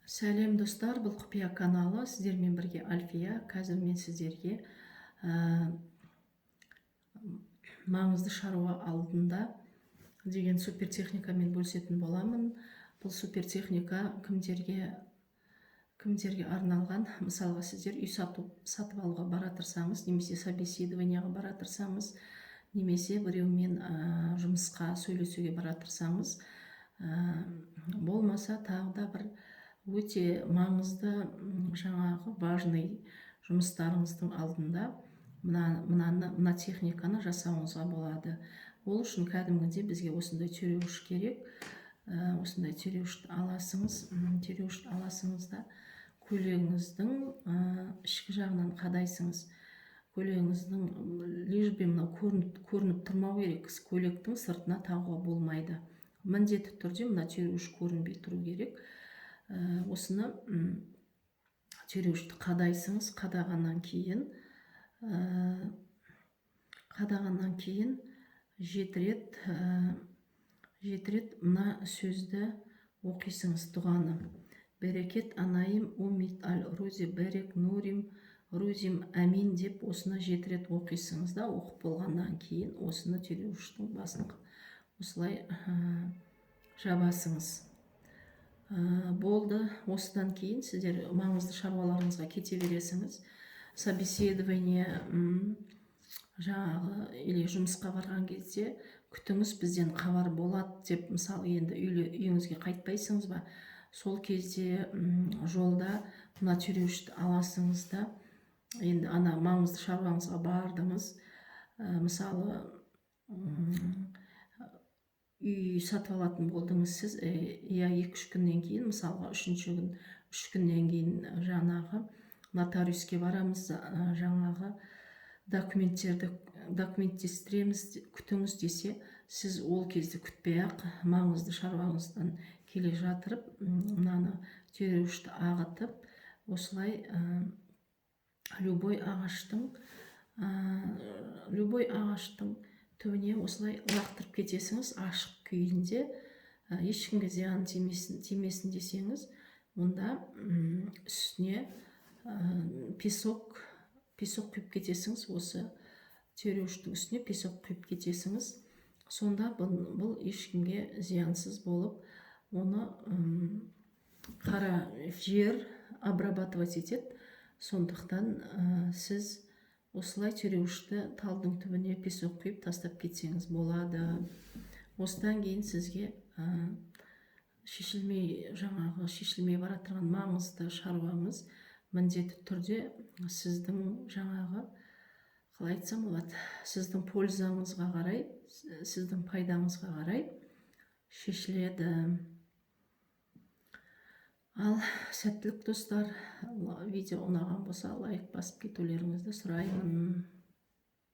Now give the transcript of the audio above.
Сәлем достар, бұл құпия каналы, сіздермен бірге Альфия. Қазір мен сіздерге маңызды шаруа алдында деген супер техникамен бөлісетін боламын. Бұл супер техника кімдерге арналған? Мысалға, сіздер үй сатып алуға бара тұрсаңыз, немесе собеседованияға бара тұрсаңыз, немесе біреумен жұмысқа сөйлесуге бара тұрсаңыз, болмаса тағы да бір өте маңызды жаңағы важный жұмыстарыңыздың алдында мына техниканы жасауыңызға болады. Ол үшін кәдімгідей бізге осындай түйреуіш керек. Осындай түйреуішті аласыңыз да көйлегіңіздің ішкі жағынан қадайсыңыз. Көйлегіңіздің лишь мынау көрініп тұрмау керек. Көйлектің сыртына тағуға болмайды. Міндетті түрде мына түйреуіш көрінбей тұру керек. Осыны түйреуішті қадайсыңыз. Қадағаннан кейін 7 рет мына сөзді оқисыңыз, дұғаны. Берекет анайым умит аль-рузи берек нурим рузим әмин деп осыны 7 рет оқисыңыз да, оқып болғаннан кейін осыны түйреуіштің басын осылай жабасыңыз. Болды. Осыдан кейін сіздер маңызды шаруаларыңызға кете бересіңіз. Собеседование жаңағы или жұмысқа барған кезде күтіңіз, бізден хабар болады деп, мысалы, енді үйіңізге қайтпайсыңыз ба, сол кезде жолда мына түйреуішті аласыңыз да, енді ана маңызды шаруаңызға бардыңыз. Мысалы, үй сатып алатын болдыңыз сіз, 2-3 күннен кейін, мысалға 3 күннен кейін жаңағы нотариуске барамыз, жаңағы документтестіреміз, күтіңіз десе, сіз ол кезде күтпей-ақ маңызды шаруаңыздан келе жатырып, мынаны түйреуішті ағытып, осылай любой ағаштың түбіне осылай лақтырып кетесіңіз, ашық күйінде. Ешкімге зиян тимесін десеңіз, онда үстіне песок құйып кетесіңіз. Осы түйреуіштің үстіне песок құйып кетесіңіз. Сонда бұл ешкімге зиянсыз болып, оны қара жер обрабатывать етеді. Сондықтан сіз осылай түйреуішті талдың түбіне песок құйып тастап кетсеңіз болады. Осыдан кейін сізге шешілмей бара тұрған маңызды шаруаңыз міндетті түрде сіздің жаңағы, қалай айтсам болады, сіздің пользаңызға қарай, сіздің пайдаңызға қарай шешіледі. Ал сәттілік достар. Видео ұнаған болса лайк басып кетулеріңізді сұраймын.